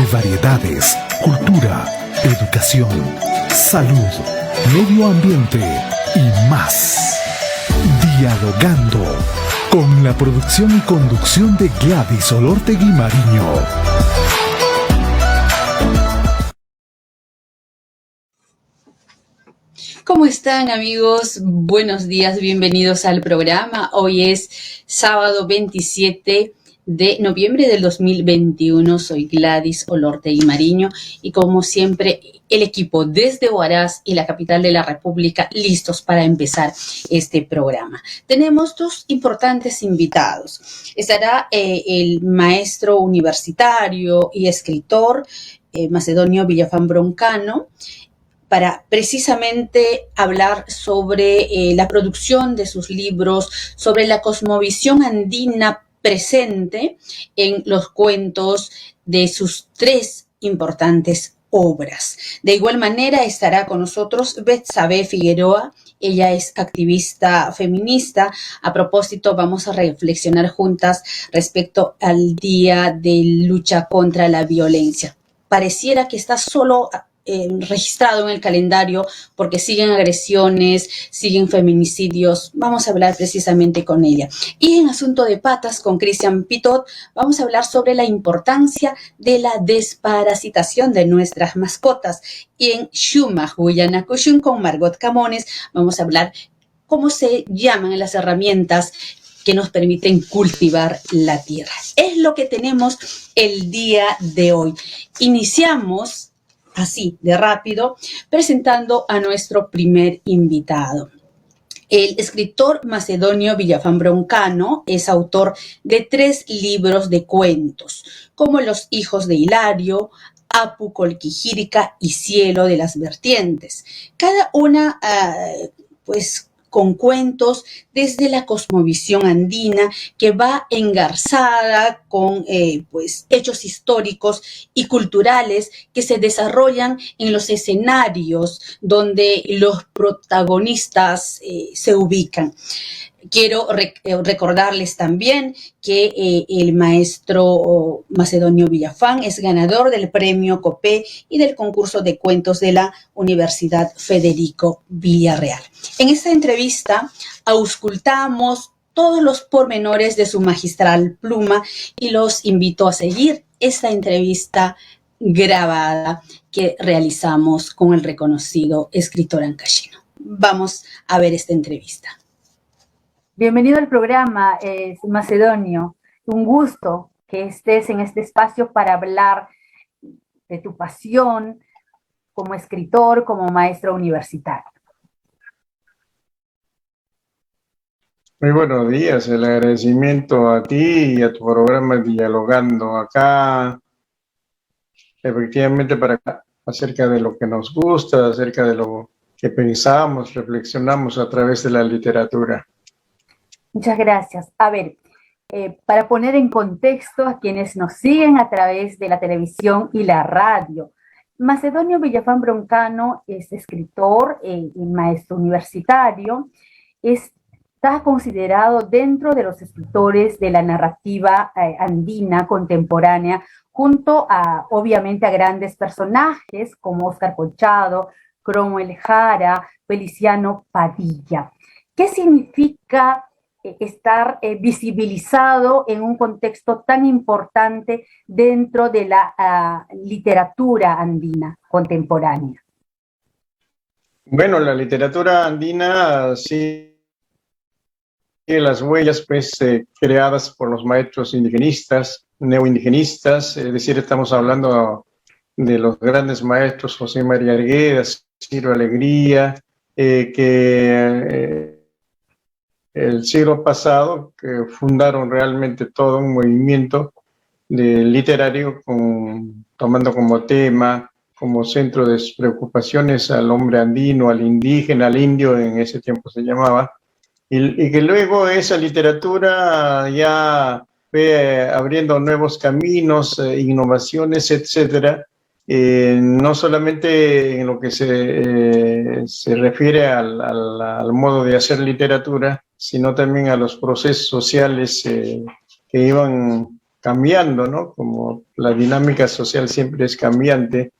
de variedades, cultura, educación, salud, medio ambiente y más. Dialogando con la producción y conducción de Gladys Olortegui Mariño. ¿Cómo están, amigos? Buenos días, bienvenidos al programa. Hoy es sábado 27 de noviembre del 2021. Soy Gladys Olortegui Mariño y, como siempre, el equipo desde Huaraz y la capital de la República listos para empezar este programa. Tenemos dos importantes invitados. Estará el maestro universitario y escritor Macedonio Villafán Broncano, para precisamente hablar sobre la producción de sus libros, sobre la cosmovisión andina presente en los cuentos de sus tres importantes obras. De igual manera estará con nosotros Betsabe Figueroa. Ella es activista feminista. A propósito, vamos a reflexionar juntas respecto al Día de Lucha contra la Violencia. Pareciera que está solo registrado en el calendario porque siguen agresiones, siguen feminicidios. Vamos a hablar precisamente con ella. Y en Asunto de Patas, con Cristian Pitot, vamos a hablar sobre la importancia de la desparasitación de nuestras mascotas. Y en Shumaj Huyanakushun, con Margot Camones, vamos a hablar cómo se llaman las herramientas que nos permiten cultivar la tierra. Es lo que tenemos el día de hoy. Iniciamos así de rápido, presentando a nuestro primer invitado. El escritor Macedonio Villafán Broncano es autor de 3 libros de cuentos, como Los hijos de Hilario, Apu Colquijirica y Cielo de las Vertientes. Cada una, con cuentos desde la cosmovisión andina, que va engarzada con hechos históricos y culturales que se desarrollan en los escenarios donde los protagonistas se ubican. Quiero recordarles también que el maestro Macedonio Villafán es ganador del premio COPE y del concurso de cuentos de la Universidad Federico Villarreal. En esta entrevista auscultamos todos los pormenores de su magistral pluma y los invito a seguir esta entrevista grabada que realizamos con el reconocido escritor ancashino. Vamos a ver esta entrevista. Bienvenido al programa, Macedonio. Un gusto que estés en este espacio para hablar de tu pasión como escritor, como maestro universitario. Muy buenos días, el agradecimiento a ti y a tu programa Dialogando acá, efectivamente acerca de lo que nos gusta, acerca de lo que pensamos, reflexionamos a través de la literatura. Muchas gracias. A ver, para poner en contexto a quienes nos siguen a través de la televisión y la radio, Macedonio Villafán Broncano es escritor y maestro universitario. Está considerado dentro de los escritores de la narrativa andina contemporánea, junto a, obviamente, a grandes personajes como Óscar Colchado, Cromwell Jara, Feliciano Padilla. ¿Qué significa estar visibilizado en un contexto tan importante dentro de la literatura andina contemporánea? Bueno, la literatura andina sigue las huellas creadas por los maestros indigenistas, neoindigenistas, es decir, estamos hablando de los grandes maestros José María Arguedas, Ciro Alegría, que el siglo pasado, que fundaron realmente todo un movimiento literario tomando como tema, como centro de sus preocupaciones al hombre andino, al indígena, al indio, en ese tiempo se llamaba, y que luego esa literatura ya fue abriendo nuevos caminos, innovaciones, etcétera, no solamente en lo que se refiere al modo de hacer literatura, sino también a los procesos sociales que iban cambiando, ¿no? Como la dinámica social siempre es cambiante.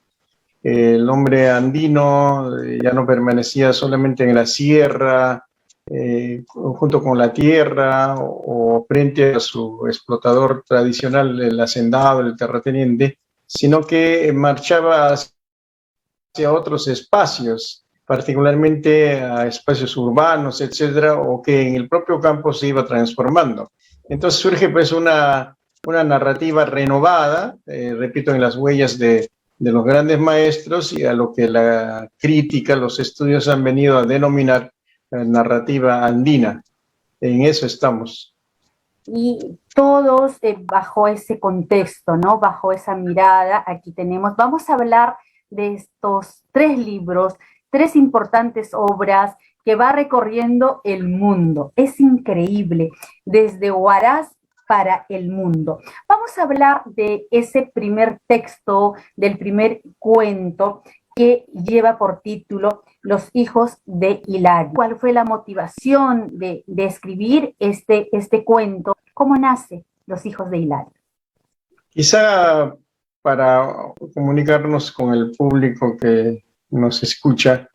El hombre andino ya no permanecía solamente en la sierra, junto con la tierra o frente a su explotador tradicional, el hacendado, el terrateniente, sino que marchaba hacia otros espacios, particularmente a espacios urbanos, etcétera, o que en el propio campo se iba transformando. Entonces surge pues una narrativa renovada, repito, en las huellas de los grandes maestros y a lo que la crítica, los estudios han venido a denominar narrativa andina. En eso estamos. Y todos bajo ese contexto, ¿no? Bajo esa mirada, aquí tenemos, vamos a hablar de estos 3 libros, 3 importantes obras que va recorriendo el mundo. Es increíble, desde Huaraz para el mundo. Vamos a hablar de ese primer texto, del primer cuento que lleva por título Los hijos de Hilario. ¿Cuál fue la motivación de escribir este cuento? ¿Cómo nace Los hijos de Hilario? Quizá para comunicarnos con el público que nos escucha,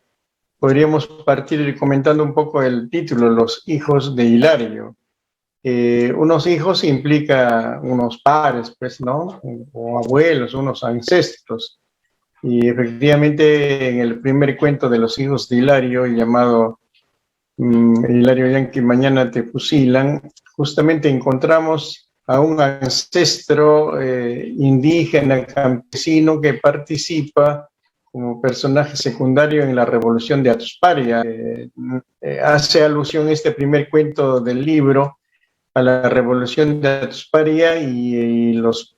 podríamos partir comentando un poco el título, Los hijos de Hilario. Unos hijos implica unos padres, pues, ¿no? O abuelos, unos ancestros. Y efectivamente en el primer cuento de los hijos de Hilario, llamado Hilario Yanqui, mañana te fusilan, justamente encontramos a un ancestro indígena, campesino, que participa como personaje secundario en la revolución de Atusparia. Hace alusión este primer cuento del libro a la revolución de Atusparia y los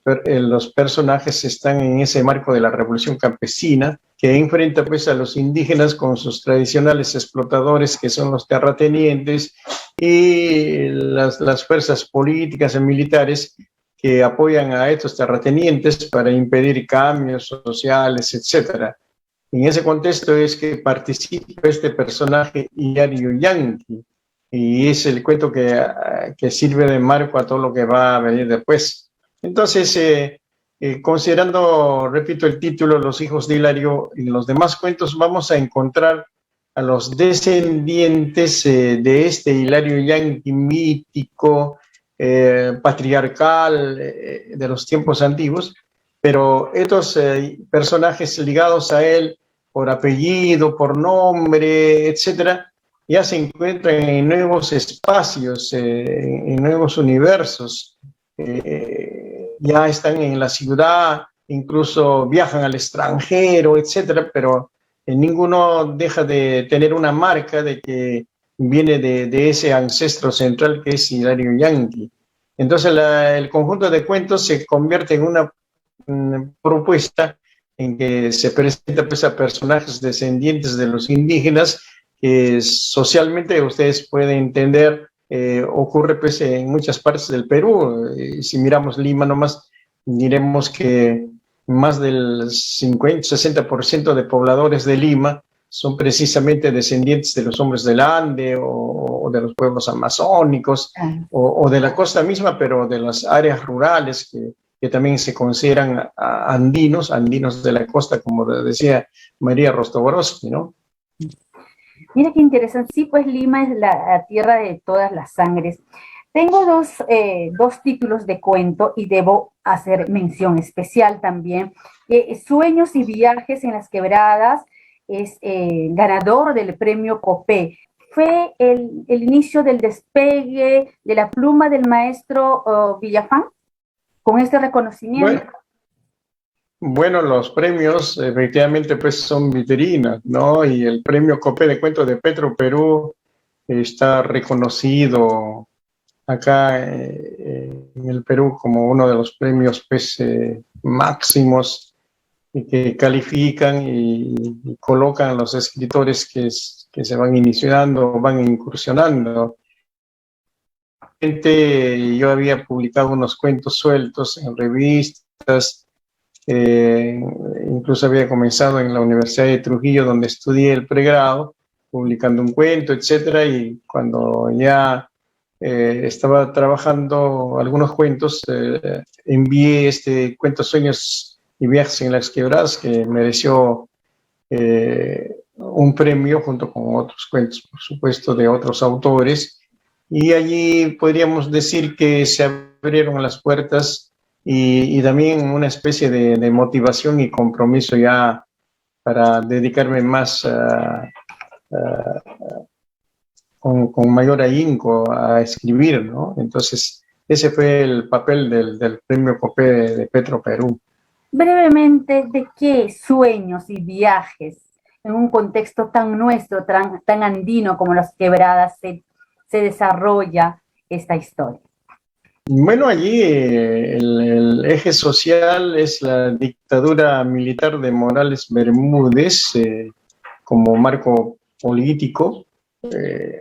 personajes están en ese marco de la revolución campesina que enfrenta pues a los indígenas con sus tradicionales explotadores que son los terratenientes y las fuerzas políticas y militares que apoyan a estos terratenientes para impedir cambios sociales, etc. En ese contexto es que participa este personaje Hilario Yanqui, y es el cuento que sirve de marco a todo lo que va a venir después. Entonces, considerando, repito, el título, Los hijos de Hilario, y los demás cuentos, vamos a encontrar a los descendientes de este Hilario Yanqui mítico, patriarcal, de los tiempos antiguos, pero estos personajes ligados a él por apellido, por nombre, etcétera, ya se encuentran en nuevos espacios, en nuevos universos, ya están en la ciudad, incluso viajan al extranjero, etcétera, pero ninguno deja de tener una marca de que viene de ese ancestro central que es Hilario Yanqui. Entonces el conjunto de cuentos se convierte en una propuesta en que se presenta pues, a personajes descendientes de los indígenas que socialmente ustedes pueden entender, ocurre pues en muchas partes del Perú. Si miramos Lima nomás, diremos que más del 50-60% de pobladores de Lima son precisamente descendientes de los hombres del Ande o de los pueblos amazónicos o de la costa misma, pero de las áreas rurales que también se consideran andinos de la costa, como decía María Rostoborowski, ¿no? Mira qué interesante. Sí, pues Lima es la tierra de todas las sangres. Tengo dos títulos de cuento y debo hacer mención especial también. Sueños y viajes en las quebradas es ganador del premio Copé. Fue el inicio del despegue de la pluma del maestro Villafán con este reconocimiento. Bueno, los premios efectivamente pues son vitrinas, ¿no? Y el premio Copé de Cuento de Petro Perú está reconocido acá en el Perú como uno de los premios pues, máximos y que califican y colocan a los escritores que se van iniciando, van incursionando. Yo había publicado unos cuentos sueltos en revistas, incluso había comenzado en la Universidad de Trujillo, donde estudié el pregrado, publicando un cuento, etcétera, y cuando ya estaba trabajando algunos cuentos, envié este cuento Sueños y Viajes en las Quebradas, que mereció un premio junto con otros cuentos, por supuesto, de otros autores. Y allí podríamos decir que se abrieron las puertas y también una especie de motivación y compromiso ya para dedicarme más con mayor ahínco a escribir, ¿no? Entonces, ese fue el papel del premio Copé de Petro Perú. Brevemente, ¿de qué sueños y viajes en un contexto tan nuestro, tan andino como las Quebradas se desarrolla esta historia? Bueno, allí el eje social es la dictadura militar de Morales Bermúdez como marco político.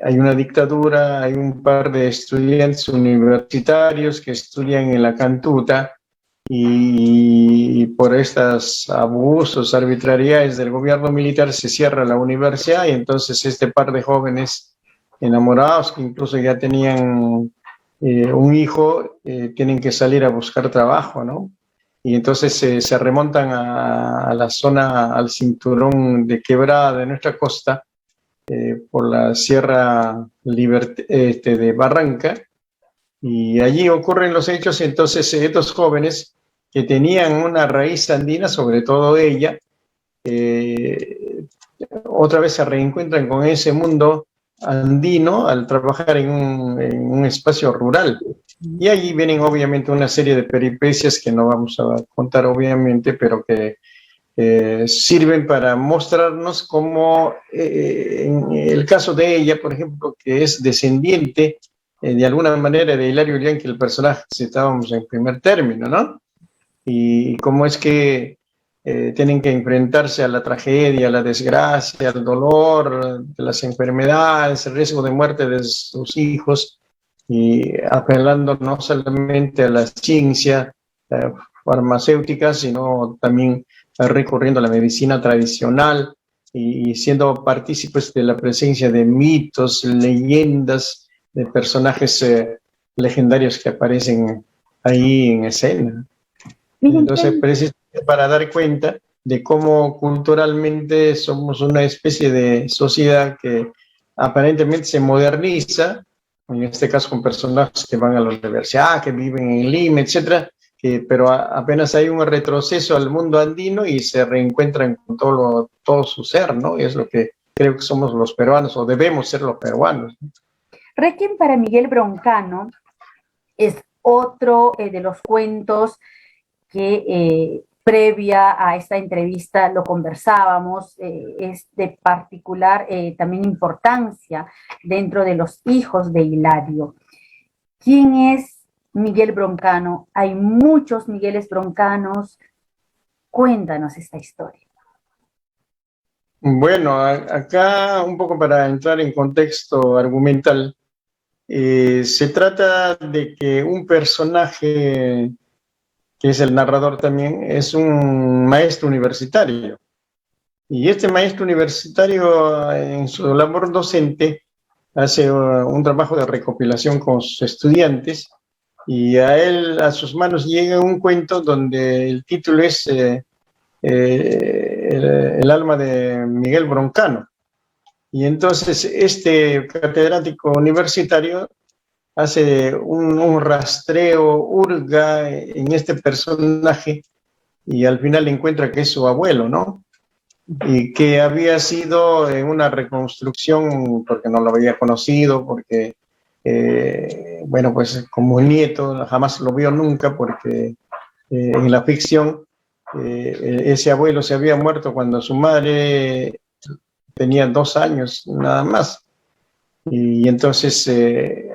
Hay una dictadura, hay un par de estudiantes universitarios que estudian en la Cantuta y por estos abusos, arbitrariedades del gobierno militar se cierra la universidad y entonces este par de jóvenes enamorados que incluso ya tenían un hijo, tienen que salir a buscar trabajo, ¿no? Y entonces se remontan a la zona, al cinturón de quebrada de nuestra costa, por la Sierra de Barranca, y allí ocurren los hechos. Entonces estos jóvenes que tenían una raíz andina, sobre todo ella, otra vez se reencuentran con ese mundo andino al trabajar en un espacio rural. Y allí vienen obviamente una serie de peripecias que no vamos a contar obviamente, pero que sirven para mostrarnos cómo en el caso de ella, por ejemplo, que es descendiente de alguna manera de Hilario Urián, que el personaje que citábamos en primer término, ¿no? Y cómo es que tienen que enfrentarse a la tragedia, a la desgracia, al dolor, de las enfermedades, el riesgo de muerte de sus hijos, y apelando no solamente a la ciencia farmacéutica, sino también recurriendo a la medicina tradicional y siendo partícipes de la presencia de mitos, leyendas, de personajes legendarios que aparecen ahí en escena. Entonces, precisamente para dar cuenta de cómo culturalmente somos una especie de sociedad que aparentemente se moderniza, en este caso con personajes que van a la universidad, que viven en Lima, etcétera, pero apenas hay un retroceso al mundo andino y se reencuentran con todo su ser, ¿no? Y es lo que creo que somos los peruanos, o debemos ser los peruanos, ¿no? Requiem para Miguel Broncano es otro de los cuentos que previa a esta entrevista lo conversábamos, es de particular también importancia dentro de los hijos de Hilario. ¿Quién es Miguel Broncano? Hay muchos Migueles Broncanos. Cuéntanos esta historia. Bueno, acá un poco para entrar en contexto argumental, se trata de que un personaje, que es el narrador también, es un maestro universitario. Y este maestro universitario, en su labor docente, hace un trabajo de recopilación con sus estudiantes, y a sus manos llega un cuento donde el título es el alma de Miguel Broncano. Y entonces este catedrático universitario hace un rastreo, hurga en este personaje y al final encuentra que es su abuelo, ¿no? Y que había sido una reconstrucción porque no lo había conocido, porque, bueno, pues como nieto jamás lo vio nunca, porque en la ficción ese abuelo se había muerto cuando su madre tenía 2 años nada más. Y entonces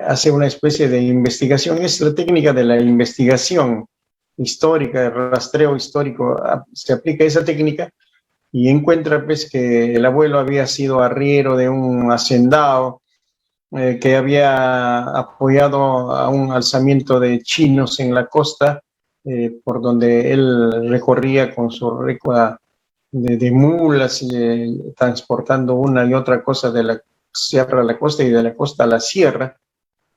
hace una especie de investigación. Es la técnica de la investigación histórica, de rastreo histórico. Se aplica esa técnica y encuentra pues que el abuelo había sido arriero de un hacendado, que había apoyado a un alzamiento de chinos en la costa, por donde él recorría con su recua de mulas, transportando una y otra cosa de la sierra a la costa y de la costa a la sierra.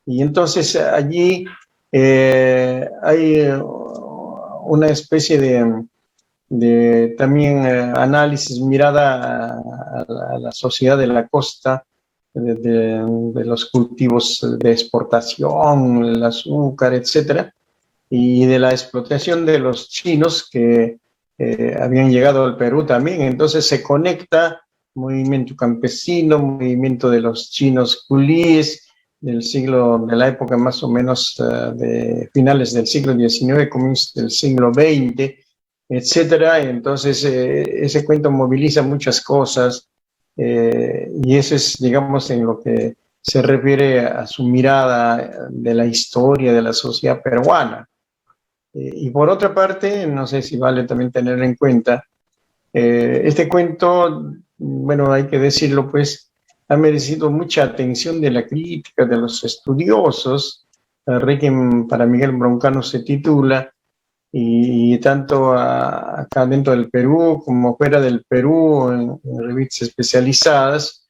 Y entonces allí hay una especie de también análisis, mirada a la sociedad de la costa, de los cultivos de exportación, el azúcar, etcétera, y de la explotación de los chinos que habían llegado al Perú también. Entonces se conecta movimiento campesino, movimiento de los chinos culíes de la época más o menos de finales del siglo XIX, comienzos del siglo XX, etcétera. Entonces ese cuento moviliza muchas cosas y eso es, digamos, en lo que se refiere a su mirada de la historia de la sociedad peruana. Y por otra parte, no sé si vale también tener en cuenta, este cuento, bueno, hay que decirlo, pues, ha merecido mucha atención de la crítica, de los estudiosos. Requiem para Miguel Broncano se titula, y tanto acá dentro del Perú como fuera del Perú, en revistas especializadas,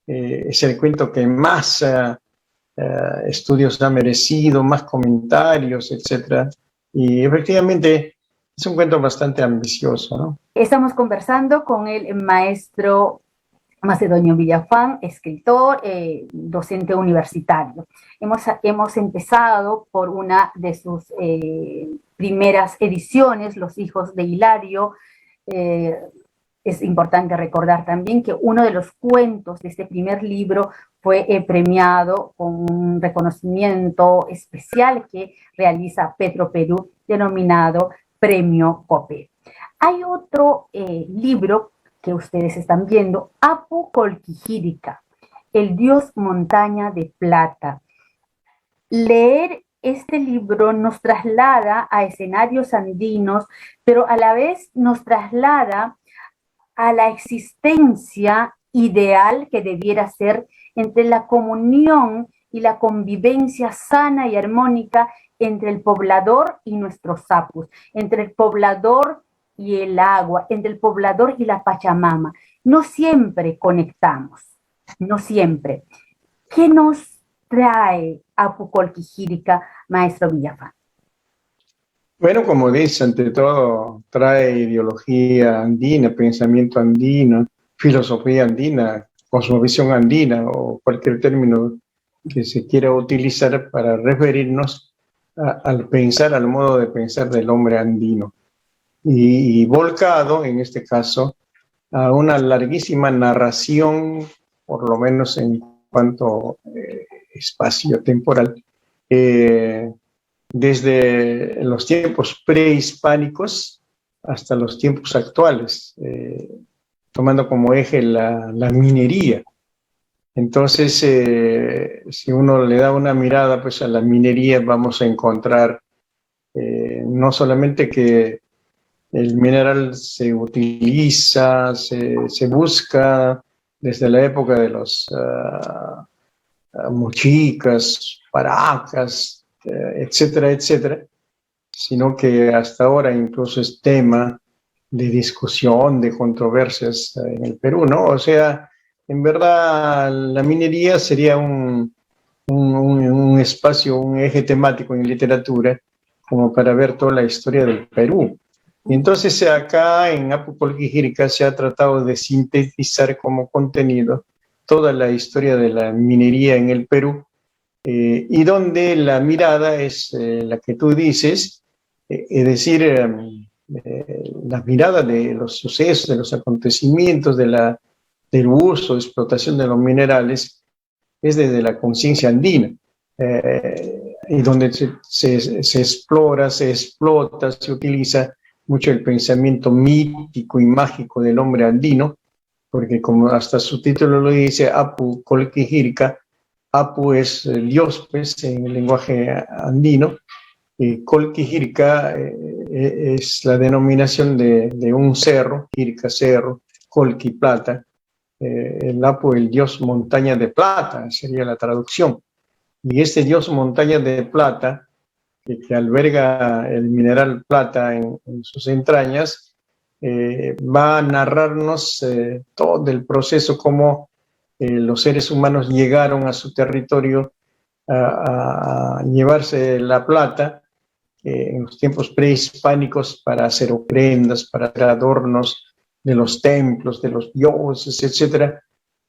es el cuento que más estudios ha merecido, más comentarios, etcétera. Y efectivamente es un cuento bastante ambicioso, ¿no? Estamos conversando con el maestro Macedonio Villafán, escritor, docente universitario. Hemos empezado por una de sus primeras ediciones, Los hijos de Hilario. Es importante recordar también que uno de los cuentos de este primer libro fue premiado con un reconocimiento especial que realiza Petro-Perú, denominado Premio COPE. Hay otro libro que ustedes están viendo, Apu Colquijirika, el dios montaña de plata. Leer este libro nos traslada a escenarios andinos, pero a la vez nos traslada a la existencia ideal que debiera ser entre la comunión y la convivencia sana y armónica entre el poblador y nuestros sapos, entre el poblador y el agua, entre el poblador y la Pachamama. No siempre conectamos, no siempre. ¿Qué nos trae Apu Colquijirika, maestro Villafán? Bueno, como dice, ante todo trae ideología andina, pensamiento andino, filosofía andina, cosmovisión andina o cualquier término que se quiera utilizar para referirnos al pensar, al modo de pensar del hombre andino. Y volcado, en este caso, a una larguísima narración, por lo menos en cuanto espacio temporal, desde los tiempos prehispánicos hasta los tiempos actuales, tomando como eje la minería. Entonces, si uno le da una mirada pues, a la minería, vamos a encontrar no solamente que el mineral se utiliza, se busca desde la época de los mochicas, paracas, etcétera, etcétera, sino que hasta ahora incluso es tema de discusión, de controversias en el Perú, ¿no? O sea, en verdad la minería sería un espacio, un eje temático en literatura como para ver toda la historia del Perú. Y entonces acá en Apu Colquijirika se ha tratado de sintetizar como contenido toda la historia de la minería en el Perú, y donde la mirada es la que tú dices, es decir, la mirada de los sucesos, de los acontecimientos, del uso, explotación de los minerales, es desde la conciencia andina, y donde se explora, se explota, se utiliza mucho el pensamiento mítico y mágico del hombre andino, porque como hasta su título lo dice, Apu Colquijirika, Apu es Dios, pues, en el lenguaje andino, y Colquijirika es la denominación de un cerro, Jirika cerro, Colqui plata, el Apu, el dios montaña de plata, sería la traducción. Y este dios montaña de plata, que alberga el mineral plata en sus entrañas, va a narrarnos todo el proceso, cómo los seres humanos llegaron a su territorio a llevarse la plata en los tiempos prehispánicos para hacer ofrendas, para hacer adornos de los templos, de los dioses, etcétera,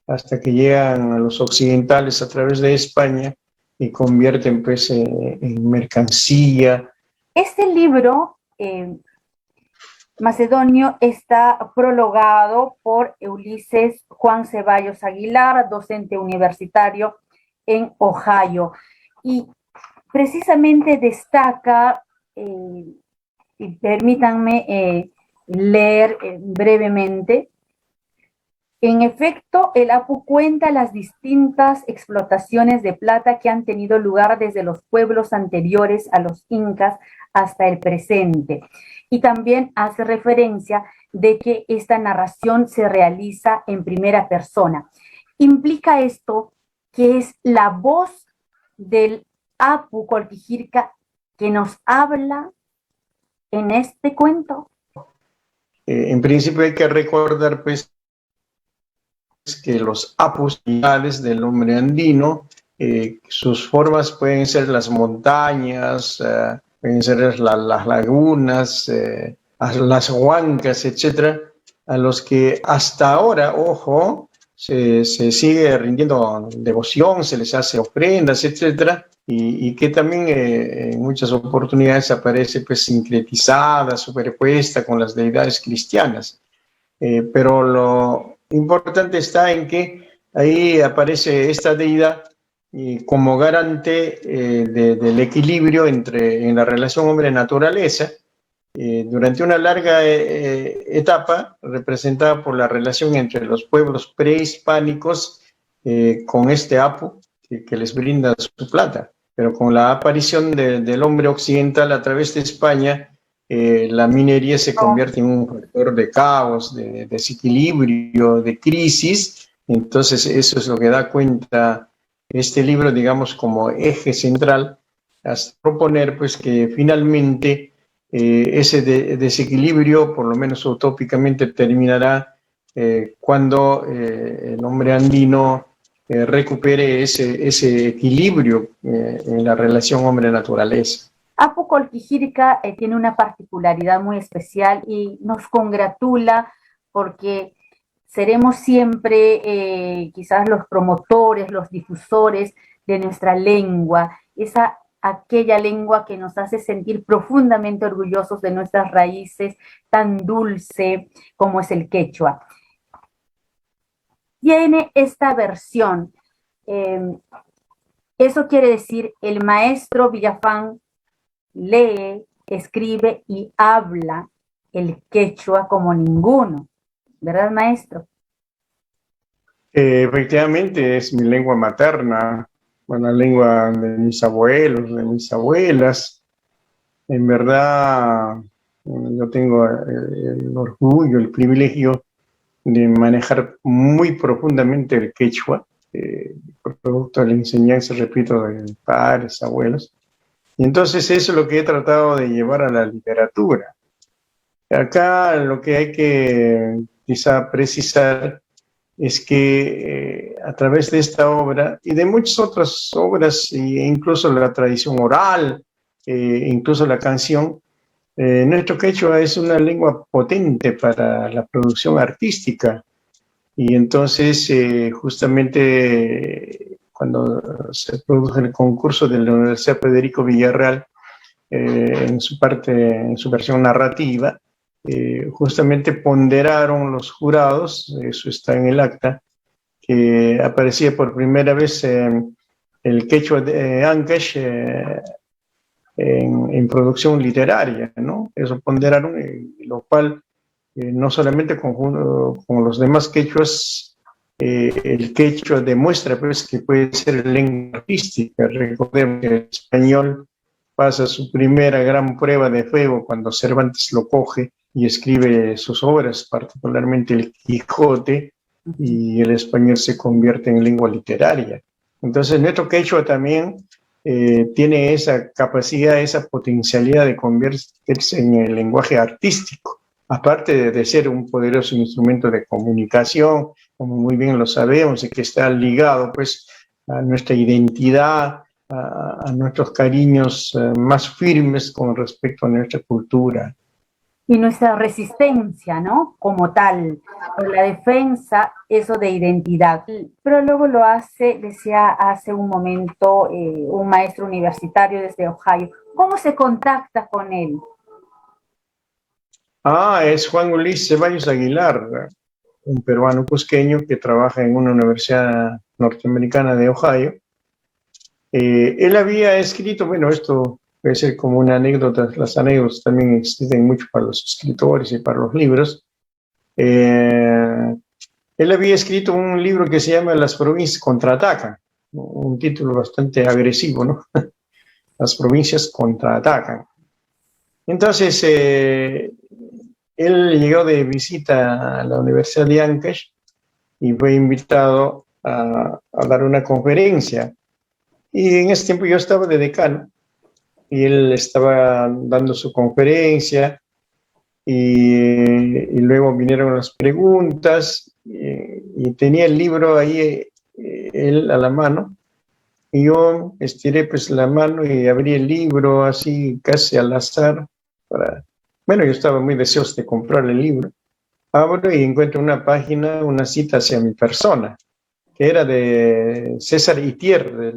hasta que llegan a los occidentales a través de España y convierten pues en mercancía. Este libro, Macedonio, está prologado por Ulises Juan Ceballos Aguilar, docente universitario en Ohio, y precisamente destaca, y permítanme leer brevemente. En efecto, el Apu cuenta las distintas explotaciones de plata que han tenido lugar desde los pueblos anteriores a los incas hasta el presente. Y también hace referencia de que esta narración se realiza en primera persona. ¿Implica esto que es la voz del Apu Colquijirca que nos habla en este cuento? En principio hay que recordar pues que los apus del hombre andino, sus formas pueden ser las montañas, pueden ser las lagunas, las huancas, etcétera, a los que hasta ahora, ojo, se sigue rindiendo devoción, se les hace ofrendas, etcétera, y que también en muchas oportunidades aparece pues sincretizada, superpuesta con las deidades cristianas. Pero lo importante está en que ahí aparece esta deidad como garante del equilibrio en la relación hombre-naturaleza durante una larga etapa representada por la relación entre los pueblos prehispánicos con este Apu que les brinda su plata. Pero con la aparición del hombre occidental a través de España, la minería se convierte en un factor de caos, de desequilibrio, de crisis. Entonces eso es lo que da cuenta este libro, digamos, como eje central, hasta proponer pues que finalmente ese desequilibrio, por lo menos utópicamente, terminará cuando el hombre andino recupere ese equilibrio en la relación hombre-naturaleza. Apu Colquijirca tiene una particularidad muy especial y nos congratula porque seremos siempre quizás los promotores, los difusores de nuestra lengua, aquella lengua que nos hace sentir profundamente orgullosos de nuestras raíces, tan dulce como es el quechua. Tiene esta versión, eso quiere decir, el maestro Villafán lee, escribe y habla el quechua como ninguno, ¿verdad, maestro? Efectivamente, es mi lengua materna, la lengua de mis abuelos, de mis abuelas. En verdad, yo tengo el orgullo, el privilegio de manejar muy profundamente el quechua, producto de la enseñanza, repito, de mis padres, abuelos. Y entonces eso es lo que he tratado de llevar a la literatura. Acá lo que hay que quizá precisar es que a través de esta obra y de muchas otras obras, e incluso la tradición oral, incluso la canción, nuestro quechua es una lengua potente para la producción artística. Y entonces, justamente cuando se produjo el concurso de la Universidad Federico Villarreal, en su versión narrativa, justamente ponderaron los jurados, eso está en el acta, que aparecía por primera vez el quechua de Ancash en producción literaria, ¿no? Eso ponderaron, lo cual no solamente con los demás quechuas, el quechua demuestra pues, que puede ser lengua artística. Recordemos que el español pasa su primera gran prueba de fuego cuando Cervantes lo coge y escribe sus obras, particularmente el Quijote, y el español se convierte en lengua literaria. Entonces, nuestro quechua también tiene esa capacidad, esa potencialidad de convertirse en el lenguaje artístico, aparte de ser un poderoso instrumento de comunicación, como muy bien lo sabemos, y que está ligado pues, a nuestra identidad, a nuestros cariños más firmes con respecto a nuestra cultura. Y nuestra resistencia, ¿no? Como tal, por la defensa, eso de identidad. Pero luego lo hace, decía hace un momento, un maestro universitario desde Ohio. ¿Cómo se contacta con él? Es Juan Ulises Ceballos Aguilar, un peruano cusqueño que trabaja en una universidad norteamericana de Ohio. Él había escrito, bueno, esto puede ser como una anécdota, las anécdotas también existen mucho para los escritores y para los libros. Él había escrito un libro que se llama Las provincias contraatacan, un título bastante agresivo, ¿no? Las provincias contraatacan. Entonces, él llegó de visita a la Universidad de Ancash y fue invitado a dar una conferencia. Y en ese tiempo yo estaba de decano y él estaba dando su conferencia y luego vinieron las preguntas y tenía el libro ahí él a la mano y yo estiré pues la mano y abrí el libro así casi al azar bueno, yo estaba muy deseoso de comprar el libro. Abro y encuentro una página, una cita hacia mi persona, que era de César Itier,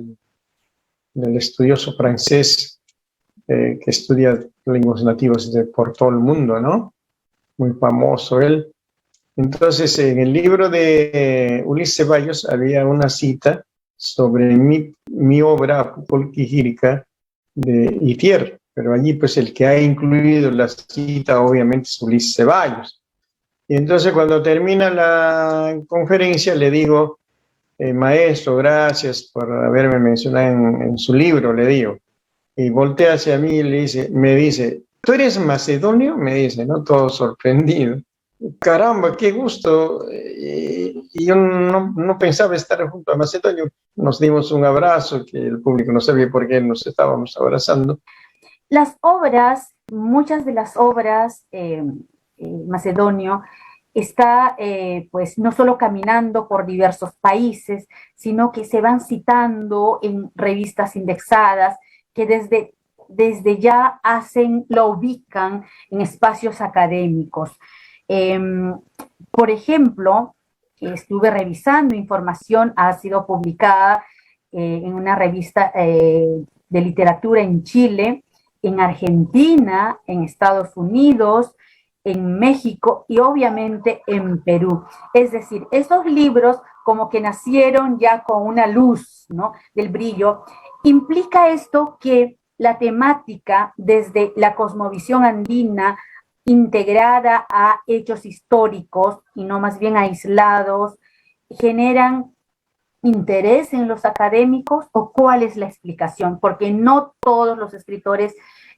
del estudioso francés que estudia lenguas nativas por todo el mundo, ¿no? Muy famoso él. Entonces, en el libro de Ulises Ceballos había una cita sobre mi obra Apucolquijirica de Itier, pero allí pues el que ha incluido la cita obviamente es Ulises Ceballos. Y entonces cuando termina la conferencia le digo, maestro, gracias por haberme mencionado en su libro, le digo. Y voltea hacia mí y me dice, ¿tú eres macedonio? Me dice, ¿no? Todo sorprendido. Caramba, qué gusto. Y yo no pensaba estar junto a Macedonio. Nos dimos un abrazo, que el público no sabía por qué nos estábamos abrazando. Las obras, muchas de las obras, Macedonio, está pues no solo caminando por diversos países, sino que se van citando en revistas indexadas que desde ya lo ubican en espacios académicos. Por ejemplo, estuve revisando información, ha sido publicada en una revista de literatura en Chile, en Argentina, en Estados Unidos, en México y obviamente en Perú. Es decir, esos libros como que nacieron ya con una luz, ¿no?, del brillo. Implica esto que la temática desde la cosmovisión andina integrada a hechos históricos y no más bien aislados, generan interés en los académicos, o cuál es la explicación, porque no todos los escritores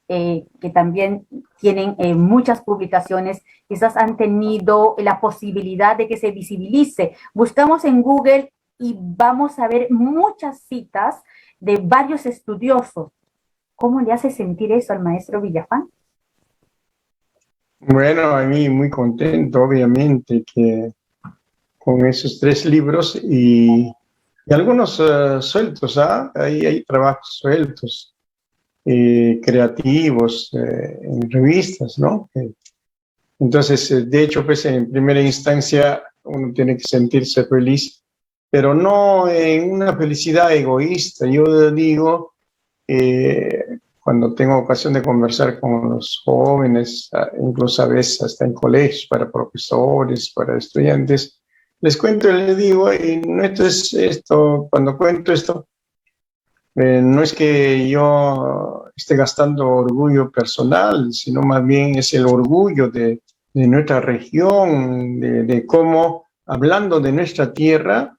que también tienen muchas publicaciones, quizás han tenido la posibilidad de que se visibilice. Buscamos en Google y vamos a ver muchas citas de varios estudiosos. ¿Cómo le hace sentir eso al maestro Villafán? Bueno, a mí muy contento, obviamente, que con esos 3 libros y algunos sueltos, hay trabajos sueltos, creativos, en revistas, ¿no? Entonces, de hecho, pues en primera instancia uno tiene que sentirse feliz, pero no en una felicidad egoísta. Yo digo, cuando tengo ocasión de conversar con los jóvenes, incluso a veces hasta en colegios, para profesores, para estudiantes, les cuento y les digo, y no es esto, cuando cuento esto, no es que yo esté gastando orgullo personal, sino más bien es el orgullo de nuestra región, de cómo, hablando de nuestra tierra,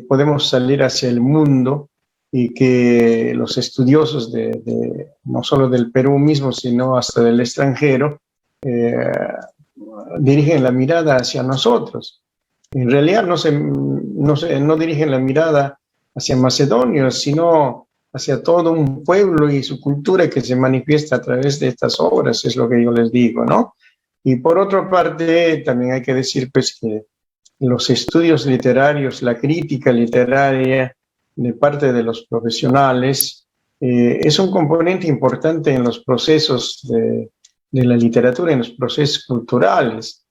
podemos salir hacia el mundo y que los estudiosos no solo del Perú mismo, sino hasta del extranjero, dirigen la mirada hacia nosotros. En realidad no dirigen la mirada hacia Macedonia, sino hacia todo un pueblo y su cultura que se manifiesta a través de estas obras, es lo que yo les digo, ¿no? Y por otra parte, también hay que decir pues que los estudios literarios, la crítica literaria de parte de los profesionales, es un componente importante en los procesos de la literatura, en los procesos culturales.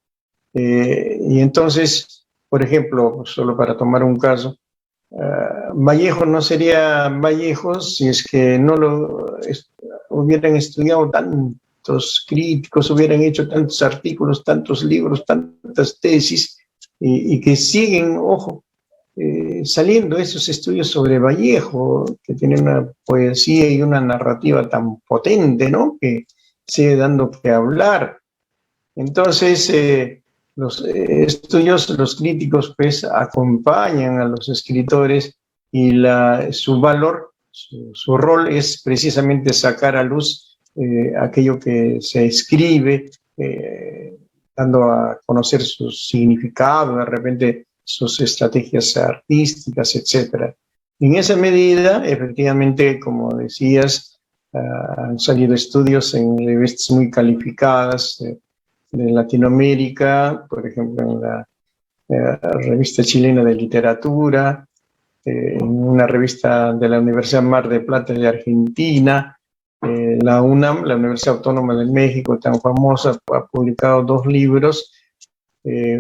Y entonces, por ejemplo, solo para tomar un caso, Vallejo no sería Vallejo si es que no lo hubieran estudiado tantos críticos, hubieran hecho tantos artículos, tantos libros, tantas tesis, y que siguen, ojo, saliendo esos estudios sobre Vallejo, que tiene una poesía y una narrativa tan potente, ¿no? Que sigue dando que hablar. Entonces, los estudios, los críticos, pues, acompañan a los escritores y su valor, su rol es precisamente sacar a luz aquello que se escribe, dando a conocer su significado, de repente sus estrategias artísticas, etcétera. En esa medida, efectivamente, como decías, han salido estudios en revistas muy calificadas de Latinoamérica, por ejemplo, en la Revista Chilena de Literatura, en una revista de la Universidad Mar del Plata de Argentina, la UNAM, la Universidad Autónoma de México, tan famosa, ha publicado 2 libros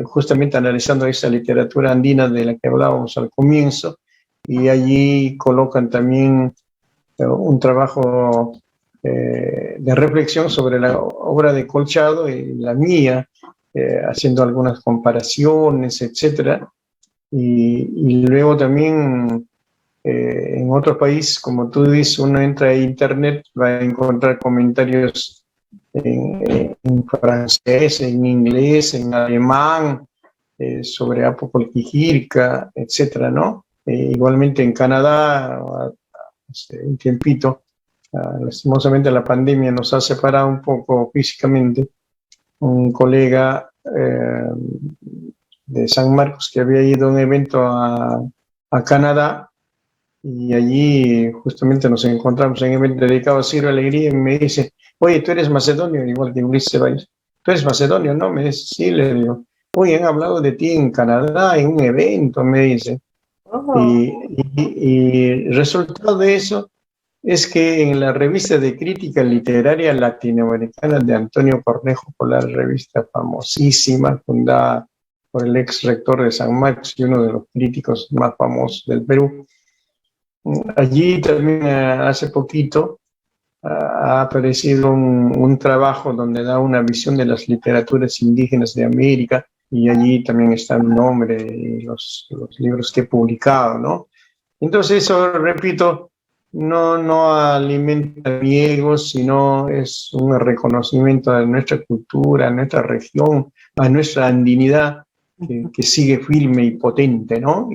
justamente analizando esa literatura andina de la que hablábamos al comienzo, y allí colocan también un trabajo de reflexión sobre la obra de Colchado y la mía, haciendo algunas comparaciones, etcétera. Y luego también en otro país, como tú dices, uno entra a internet, va a encontrar comentarios en francés, en inglés, en alemán, sobre Apocol Quijirca, etcétera, ¿no? Igualmente en Canadá, hace un tiempito, lastimosamente la pandemia nos ha separado un poco físicamente, un colega de San Marcos que había ido a un evento a Canadá, y allí justamente nos encontramos en un evento dedicado a Ciro Alegría, y me dice, oye, tú eres macedonio, igual que Ulises Ceballos. Tú eres macedonio, ¿no? Me dice, sí, le digo. Oye, han hablado de ti en Canadá, en un evento, me dice. Oh, Y resultado de eso es que en la revista de crítica literaria latinoamericana de Antonio Cornejo, por la revista famosísima, fundada por el ex rector de San Marcos y uno de los críticos más famosos del Perú, allí también hace poquito ha aparecido un trabajo donde da una visión de las literaturas indígenas de América, y allí también está mi nombre y los libros que he publicado, ¿no? Entonces eso, repito, no alimenta mi ego, sino es un reconocimiento a nuestra cultura, a nuestra región, a nuestra andinidad, que sigue firme y potente, ¿no?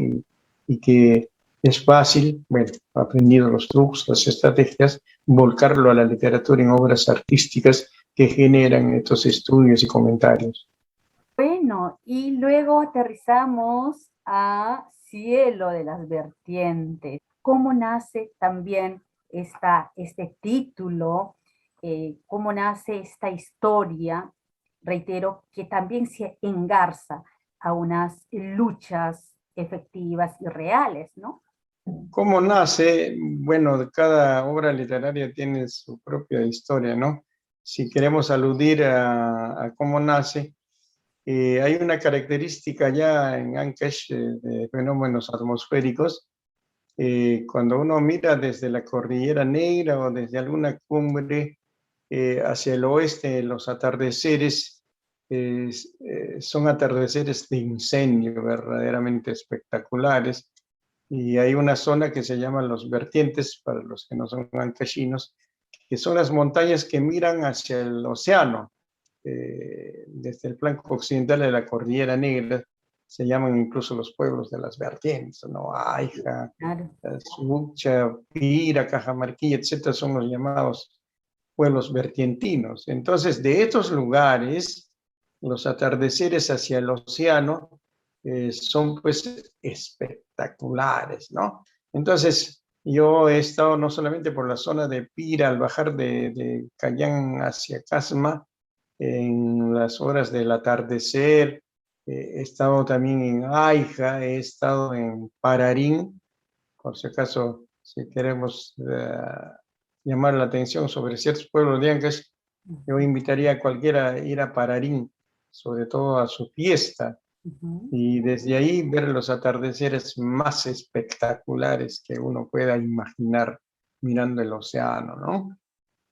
Y que es fácil, bueno, aprendido los trucos, las estrategias, volcarlo a la literatura en obras artísticas que generan estos estudios y comentarios. bueno, y luego aterrizamos a Cielo de las Vertientes. ¿Cómo nace también este título? ¿Cómo nace esta historia? Reitero, que también se engarza a unas luchas efectivas y reales, ¿no? ¿Cómo nace? Bueno, cada obra literaria tiene su propia historia, ¿no? Si queremos aludir a cómo nace, hay una característica ya en Ancash de fenómenos atmosféricos. Cuando uno mira desde la Cordillera Negra o desde alguna cumbre hacia el oeste, los atardeceres son atardeceres de incendio verdaderamente espectaculares. Y hay una zona que se llama los vertientes, para los que no son ancashinos, que son las montañas que miran hacia el océano, desde el flanco occidental de la Cordillera Negra. Se llaman incluso los pueblos de las vertientes, ¿no? Aija, Claro. Sucha, Pira, Cajamarquilla, etcétera, son los llamados pueblos vertientinos. Entonces, de estos lugares, los atardeceres hacia el océano son pues espectaculares, ¿no? Entonces, yo he estado no solamente por la zona de Pira, al bajar de Cayán hacia Casma, en las horas del atardecer, he estado también en Aija, he estado en Pararín, por si acaso, si queremos llamar la atención sobre ciertos pueblos de Ancash, yo invitaría a cualquiera a ir a Pararín, sobre todo a su fiesta, y desde ahí ver los atardeceres más espectaculares que uno pueda imaginar mirando el océano, ¿no?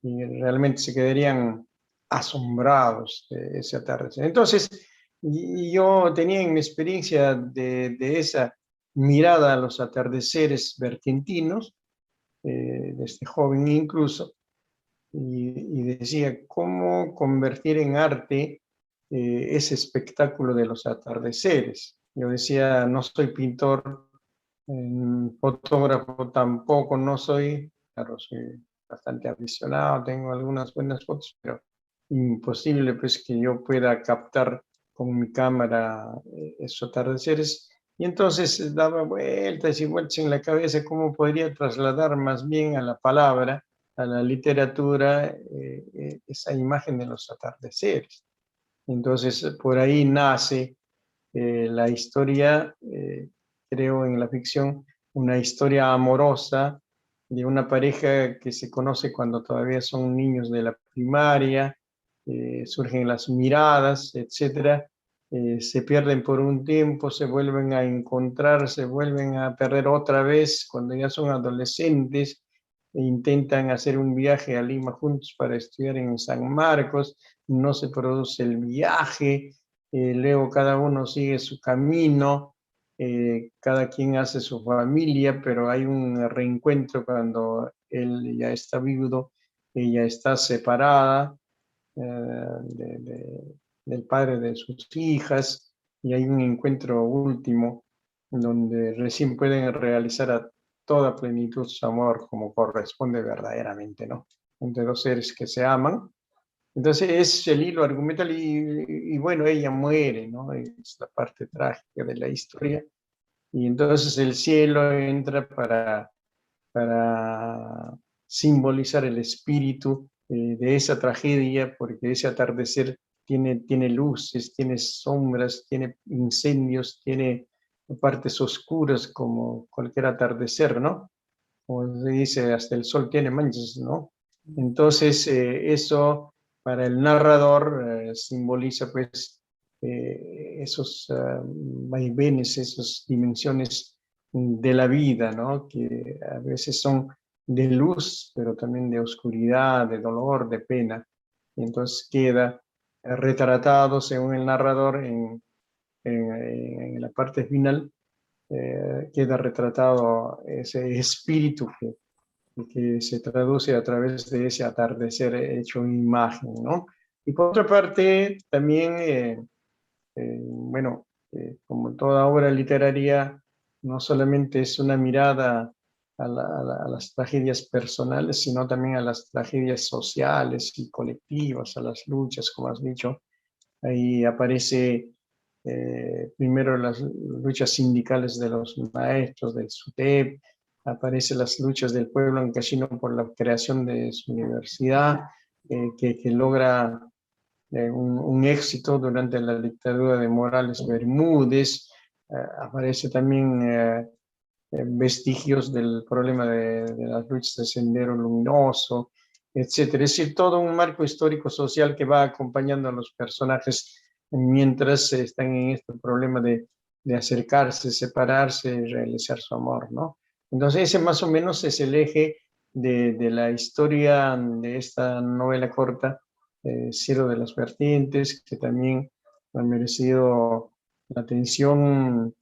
Y realmente se quedarían asombrados de ese atardecer. Entonces, y yo tenía en mi experiencia de esa mirada a los atardeceres vertentinos, desde joven incluso, y decía, ¿cómo convertir en arte ese espectáculo de los atardeceres? Yo decía, no soy pintor, fotógrafo tampoco, no soy, claro, soy bastante aficionado, tengo algunas buenas fotos, pero imposible pues que yo pueda captar con mi cámara esos atardeceres. Y entonces daba vueltas y vueltas en la cabeza cómo podría trasladar más bien a la palabra, a la literatura, esa imagen de los atardeceres. Entonces por ahí nace la historia, creo en la ficción, una historia amorosa de una pareja que se conoce cuando todavía son niños de la primaria, surgen las miradas, etcétera, se pierden por un tiempo, se vuelven a encontrar, se vuelven a perder otra vez cuando ya son adolescentes, e intentan hacer un viaje a Lima juntos para estudiar en San Marcos, no se produce el viaje, luego cada uno sigue su camino, cada quien hace su familia, pero hay un reencuentro cuando él ya está viudo, ella está separada del padre de sus hijas, y hay un encuentro último donde recién pueden realizar a toda plenitud su amor como corresponde verdaderamente, ¿no? Entre dos seres que se aman. Entonces es el hilo argumental y bueno, ella muere, ¿no? Es la parte trágica de la historia. Y entonces el cielo entra para simbolizar el espíritu de esa tragedia, porque ese atardecer tiene luces, tiene sombras, tiene incendios, tiene partes oscuras como cualquier atardecer, ¿no? Como se dice, hasta el sol tiene manchas, ¿no? Entonces, eso para el narrador simboliza pues esos vaivenes, esas dimensiones de la vida, ¿no? Que a veces son de luz, pero también de oscuridad, de dolor, de pena. Y entonces queda retratado, según el narrador, en la parte final, queda retratado ese espíritu que se traduce a través de ese atardecer hecho en imagen, ¿no? Y por otra parte, también, bueno, como toda obra literaria, no solamente es una mirada a las tragedias personales, sino también a las tragedias sociales y colectivas, a las luchas, como has dicho. Ahí aparece primero las luchas sindicales de los maestros del SUTEP, aparecen las luchas del pueblo ancashino por la creación de su universidad, que logra un éxito durante la dictadura de Morales Bermúdez. Aparece también vestigios del problema de las luchas de Sendero Luminoso, etcétera. Es decir, todo un marco histórico social que va acompañando a los personajes mientras están en este problema de acercarse, separarse y realizar su amor, ¿no? Entonces ese más o menos es el eje de la historia de esta novela corta, Cielo de las Vertientes, que también ha merecido la atención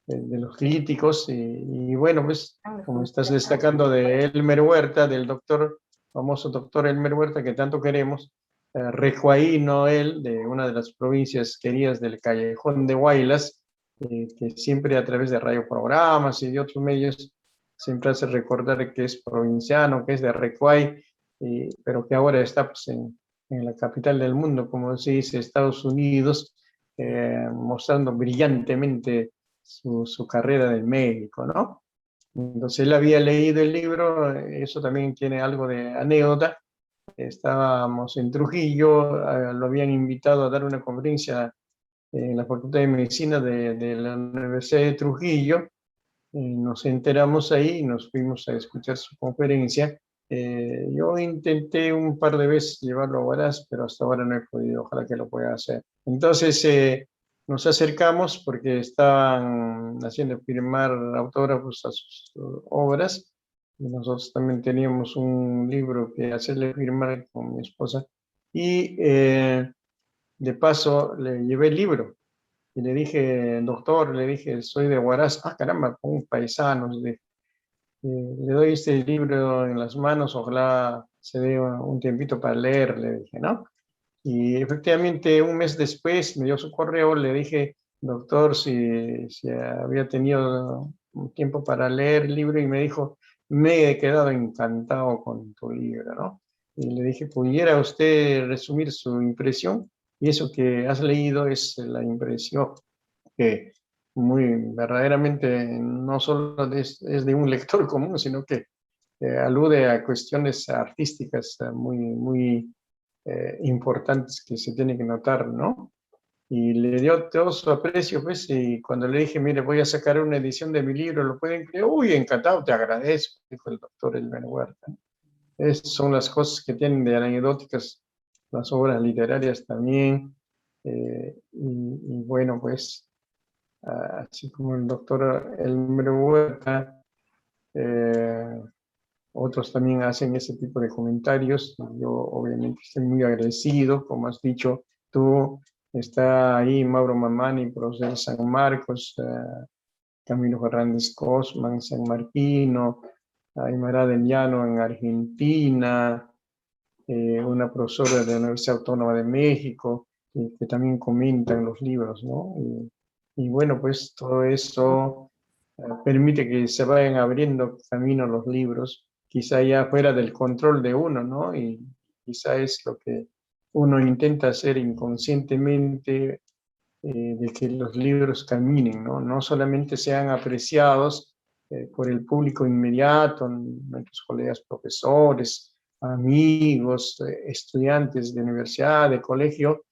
de los críticos y bueno, pues como estás destacando de Elmer Huerta, del doctor, famoso doctor Elmer Huerta que tanto queremos, Recuaí Noel, de una de las provincias queridas del Callejón de Huaylas, que siempre a través de radioprogramas y de otros medios siempre hace recordar que es provinciano, que es de Recuay, pero que ahora está pues, en la capital del mundo, como se dice, Estados Unidos, mostrando brillantemente su carrera de médico, ¿no? Entonces él había leído el libro, eso también tiene algo de anécdota. Estábamos en Trujillo, lo habían invitado a dar una conferencia en la Facultad de Medicina de la Universidad de Trujillo. Nos enteramos ahí y nos fuimos a escuchar su conferencia. Yo intenté un par de veces llevarlo a Huaraz, pero hasta ahora no he podido, ojalá que lo pueda hacer. Entonces nos acercamos porque estaban haciendo firmar autógrafos a sus obras, y nosotros también teníamos un libro que hacerle firmar con mi esposa, y de paso le llevé el libro. Y le dije, doctor, le dije, soy de Huaraz. Ah, caramba, un paisano. Le doy este libro en las manos, ojalá se dé un tiempito para leer, le dije, ¿no? Y efectivamente, un mes después me dio su correo, le dije, doctor, si había tenido un tiempo para leer el libro, y me dijo, me he quedado encantado con tu libro, ¿no? Y le dije, ¿pudiera usted resumir su impresión? Y eso que has leído es la impresión que muy verdaderamente no solo es de un lector común, sino que alude a cuestiones artísticas muy importantes que se tienen que notar, ¿no? Y le dio todo su aprecio, pues, y cuando le dije, mire, voy a sacar una edición de mi libro, ¿lo pueden creer? Uy, encantado, te agradezco, dijo el doctor Elben Huerta. Esas son las cosas que tienen de anecdóticas las obras literarias también. Y bueno, pues, así como el doctor Elmer Huerta, eh, otros también hacen ese tipo de comentarios. Yo obviamente estoy muy agradecido, como has dicho tú, está ahí Mauro Mamani, profesor de San Marcos, Camilo Fernández Cosman, San Martino, Aymara del Llano en Argentina, una profesora de la Universidad Autónoma de México, que también comentan los libros, ¿no? Y bueno, pues todo eso permite que se vayan abriendo camino los libros, quizá ya fuera del control de uno, ¿no? Y quizá es lo que uno intenta hacer inconscientemente, de que los libros caminen, ¿no? No solamente sean apreciados por el público inmediato, nuestros colegas profesores, amigos, estudiantes de universidad, de colegio,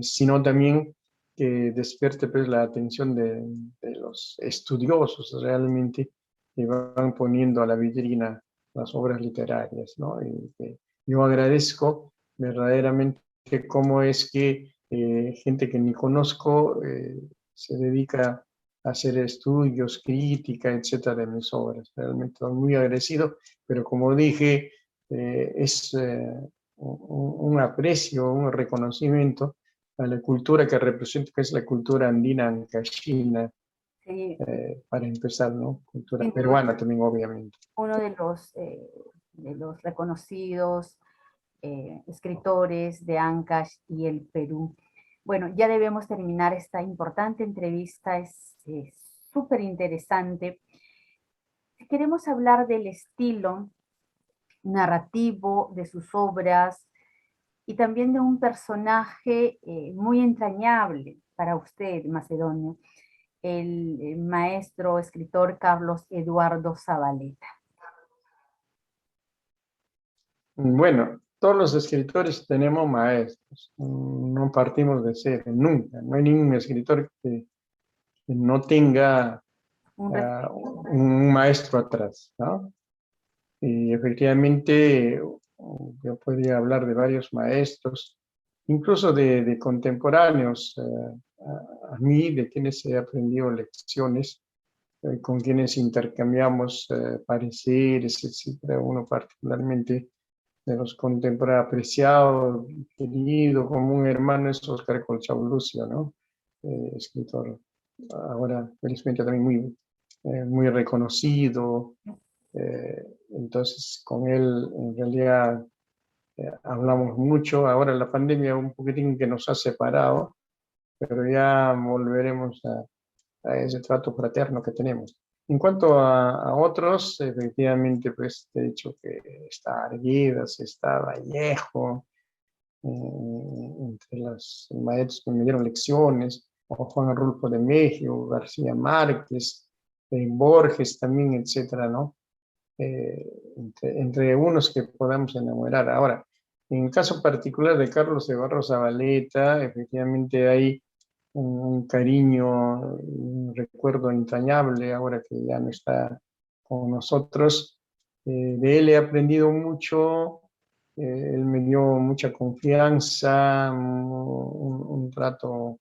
sino también que despierte, pues, la atención de los estudiosos realmente, que van poniendo a la vitrina las obras literarias, ¿no? Y yo agradezco verdaderamente cómo es que gente que ni conozco se dedica a hacer estudios, crítica, etcétera, de mis obras. Realmente estoy muy agradecido, pero como dije, es un aprecio, un reconocimiento a la cultura que representa, que es la cultura andina ancashina, Sí, para empezar, ¿no? Cultura sin duda, peruana también, obviamente. uno de los reconocidos escritores de Ancash y el Perú. Bueno, ya debemos terminar esta importante entrevista, es súper interesante. Si queremos hablar del estilo narrativo de sus obras y también de un personaje muy entrañable para usted, Macedonio, el maestro escritor Carlos Eduardo Zabaleta. Bueno, todos los escritores tenemos maestros, no partimos de cero, nunca. No hay ningún escritor que no tenga Un referente. un maestro atrás, ¿no? Y efectivamente yo podría hablar de varios maestros, incluso de contemporáneos, a mí, de quienes he aprendido lecciones, con quienes intercambiamos pareceres, etcétera. Uno particularmente de los contemporáneos apreciado, querido, como un hermano, es Óscar Colchaulucio, ¿no? Escritor ahora felizmente también muy reconocido. Entonces con él en realidad hablamos mucho. Ahora la pandemia un poquitín que nos ha separado, pero ya volveremos a ese trato fraterno que tenemos. En cuanto a otros, efectivamente, pues te he dicho que está Arguedas, está Vallejo, entre los maestros que me dieron lecciones, o Juan Rulfo de México, García Márquez, Borges también, etcétera, ¿no? Entre unos que podamos enamorar. Ahora, en el caso particular de Carlos Eduardo Zabaleta, efectivamente hay un cariño, un recuerdo entrañable ahora que ya no está con nosotros, De él he aprendido mucho, él me dio mucha confianza, un trato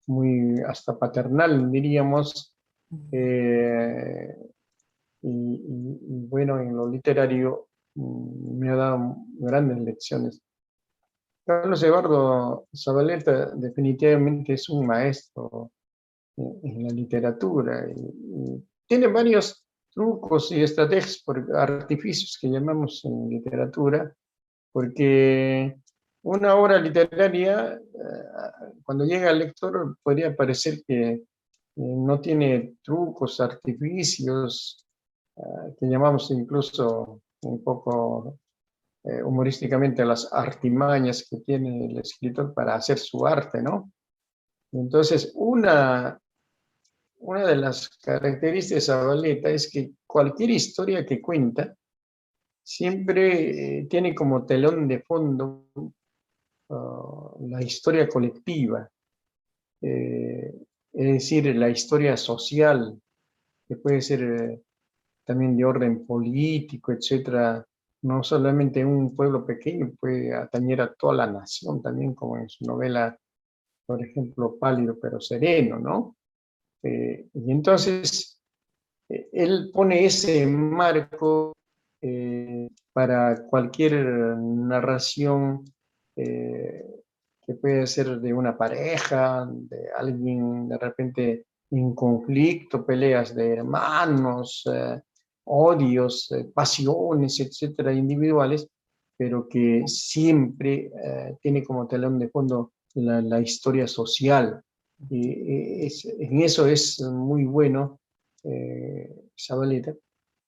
muy hasta paternal, diríamos, eh, y bueno, en lo literario me ha dado grandes lecciones. Carlos Eduardo Zabaleta definitivamente es un maestro en la literatura y tiene varios trucos y estrategias, artificios que llamamos en literatura, porque una obra literaria, cuando llega al lector, podría parecer que no tiene trucos, artificios, que llamamos incluso un poco humorísticamente las artimañas que tiene el escritor para hacer su arte, ¿no? Entonces, una de las características de Zabaleta es que cualquier historia que cuenta siempre tiene como telón de fondo la historia colectiva, eh, es decir, la historia social, que puede ser también de orden político, etcétera. No solamente un pueblo pequeño, puede atañer a toda la nación también, como en su novela, por ejemplo, Pálido pero sereno, ¿no? Y entonces, él pone ese marco para cualquier narración eh, que puede ser de una pareja, de alguien de repente en conflicto, peleas de hermanos, odios, pasiones, etcétera, individuales, pero que siempre tiene como telón de fondo la historia social. Y en eso es muy bueno Zabaleta,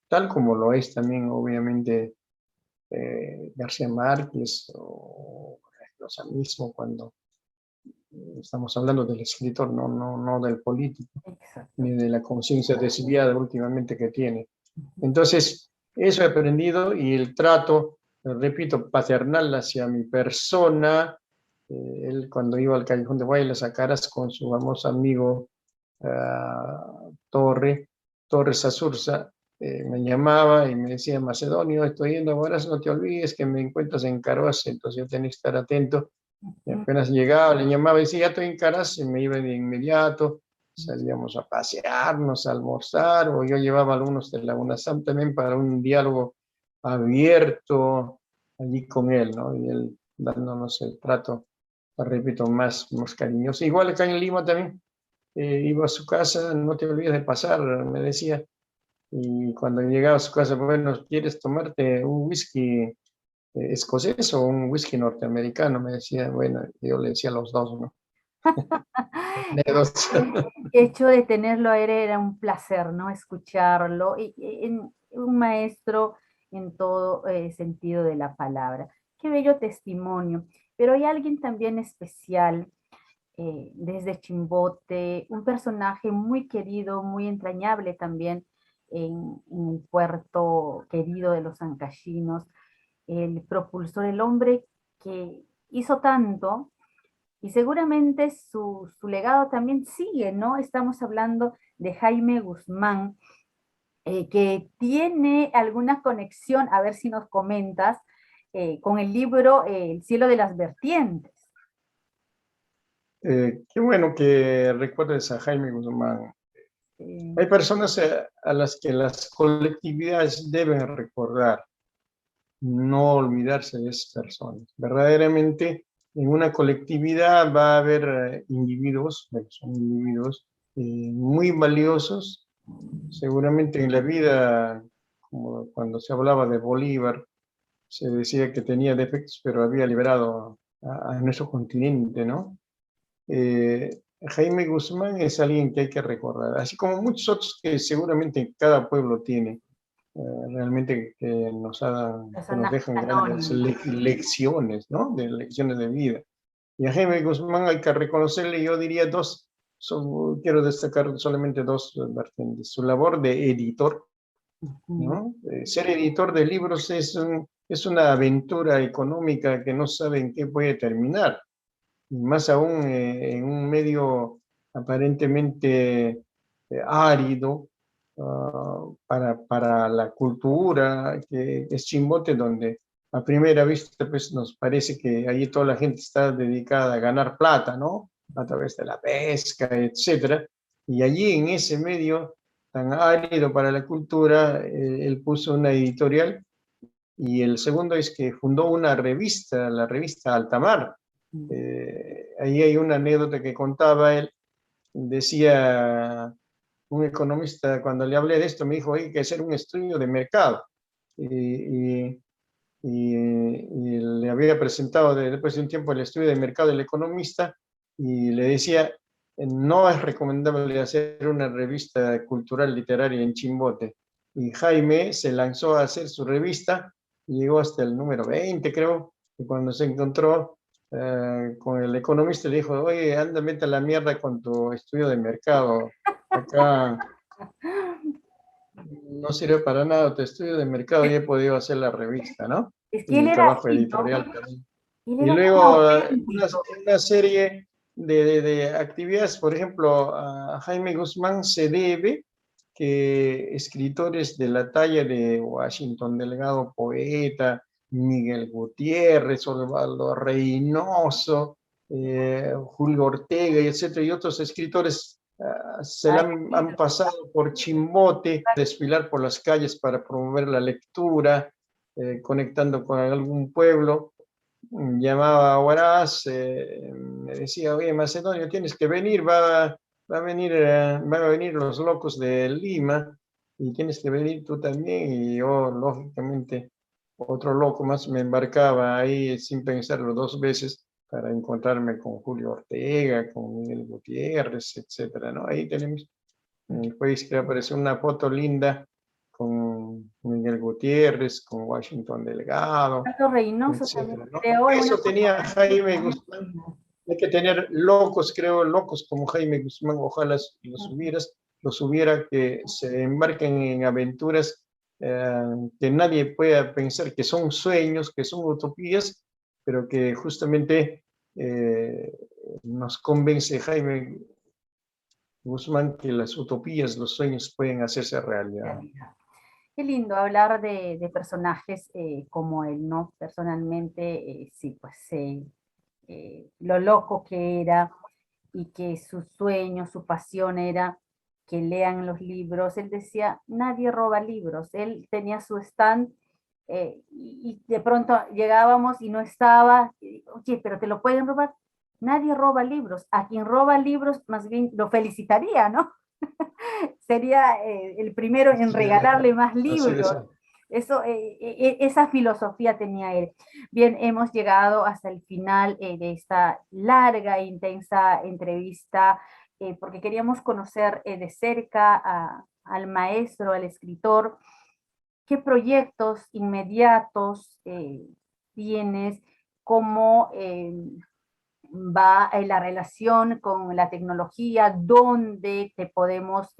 tal como lo es también, obviamente, García Márquez o Rosa mismo, cuando estamos hablando del escritor, no del político, Exacto. ni de la conciencia desviada últimamente que tiene. Entonces, eso he aprendido y el trato, repito, paternal hacia mi persona. Él cuando iba al Callejón de Guaylas a Caras con su famoso amigo Torres Azurza, me llamaba y me decía: Macedonio, estoy yendo ahora, no te olvides que me encuentras en Caroas, entonces yo tenía que estar atento. Y apenas llegaba, le llamaba y decía: ya estoy en Caras, y me iba de inmediato. Salíamos a pasearnos, a almorzar, o yo llevaba a algunos de la UNASAM también para un diálogo abierto allí con él, ¿no? Y él dándonos el trato, repito, más cariñoso. Igual acá en Lima también, iba a su casa, no te olvides de pasar, me decía. Y cuando llegaba a su casa: bueno, ¿quieres tomarte un whisky escocés o un whisky norteamericano? Me decía. Bueno, yo le decía los dos, ¿no? De dos. El hecho de tenerlo a él era un placer, ¿no? Escucharlo, un maestro en todo sentido de la palabra. Qué bello testimonio. Pero hay alguien también especial desde Chimbote, un personaje muy querido, muy entrañable también en el puerto querido de los ancallinos, el propulsor, el hombre que hizo tanto y seguramente su legado también sigue, ¿no? Estamos hablando de Jaime Guzmán, que tiene alguna conexión, a ver si nos comentas, con el libro El cielo de las vertientes. Qué bueno que recuerdes a Jaime Guzmán. Hay personas a las que las colectividades deben recordar, no olvidarse de esas personas. Verdaderamente, en una colectividad va a haber individuos, bueno, son individuos muy valiosos. Seguramente en la vida, como cuando se hablaba de Bolívar, se decía que tenía defectos, pero había liberado a nuestro continente, ¿no? Jaime Guzmán es alguien que hay que recordar, así como muchos otros que seguramente cada pueblo tiene, realmente que nos Personajes dejan grandes anónimos. lecciones, ¿no? De lecciones de vida. Y a Jaime Guzmán hay que reconocerle, yo diría dos, quiero destacar solamente dos vertientes. Su labor de editor, ¿no? Ser editor de libros es una aventura económica que no sabe en qué puede terminar, y más aún en un medio aparentemente árido, para la cultura, que es Chimbote, donde a primera vista pues, nos parece que ahí toda la gente está dedicada a ganar plata, ¿no? A través de la pesca, etcétera. Y allí en ese medio tan árido para la cultura, él puso una editorial y el segundo es que fundó una revista, la revista Altamar. Ahí hay una anécdota que contaba él, decía un economista, cuando le hablé de esto, me dijo, hay que hacer un estudio de mercado. Y, y le había presentado después de un tiempo el estudio de mercado del economista y le decía, no es recomendable hacer una revista cultural literaria en Chimbote. Y Jaime se lanzó a hacer su revista y llegó hasta el número 20, creo, y cuando se encontró con el economista le dijo, oye, anda, vete a la mierda con tu estudio de mercado. Acá no sirve para nada tu estudio de mercado y he podido hacer la revista, ¿no? Es que Y él el era trabajo así, ¿no? editorial también. Él Y era tan luego auténtico. una serie de actividades, por ejemplo, a Jaime Guzmán se debe que escritores de la talla de Washington Delgado, poeta, Miguel Gutiérrez, Osvaldo Reynoso, Julio Ortega, y etcétera, y otros escritores se la Ay, han pasado por Chimbote, desfilar por las calles para promover la lectura, conectando con algún pueblo. Llamaba a Huaraz, me decía, oye, Macedonio, tienes que venir, van a venir los locos de Lima y tienes que venir tú también. Y yo, lógicamente, otro loco más me embarcaba ahí sin pensarlo dos veces para encontrarme con Julio Ortega, con Miguel Gutiérrez, etcétera, ¿no? Ahí tenemos, pues que apareció una foto linda con Miguel Gutiérrez, con Washington Delgado, Alberto Reynoso también etcétera, ¿no? creó en una Eso tenía Jaime fotografía. Guzmán. Hay que tener locos, creo, locos como Jaime Guzmán, ojalá los hubiera que se embarquen en aventuras que nadie pueda pensar que son sueños, que son utopías, pero que justamente nos convence Jaime Guzmán que las utopías, los sueños pueden hacerse realidad. Qué lindo hablar de personajes como él, ¿no? Personalmente, sí, pues lo loco que era y que su sueño, su pasión era que lean los libros. Él decía, nadie roba libros. Él tenía su stand y de pronto llegábamos y no estaba. Oye, pero te lo pueden robar. Nadie roba libros. A quien roba libros, más bien lo felicitaría, ¿no? Sería el primero en regalarle más Así de libros. eso. Eso, esa filosofía tenía él. Bien, hemos llegado hasta el final de esta larga e intensa entrevista, porque queríamos conocer de cerca al maestro, al escritor, qué proyectos inmediatos tienes, cómo va la relación con la tecnología, dónde te podemos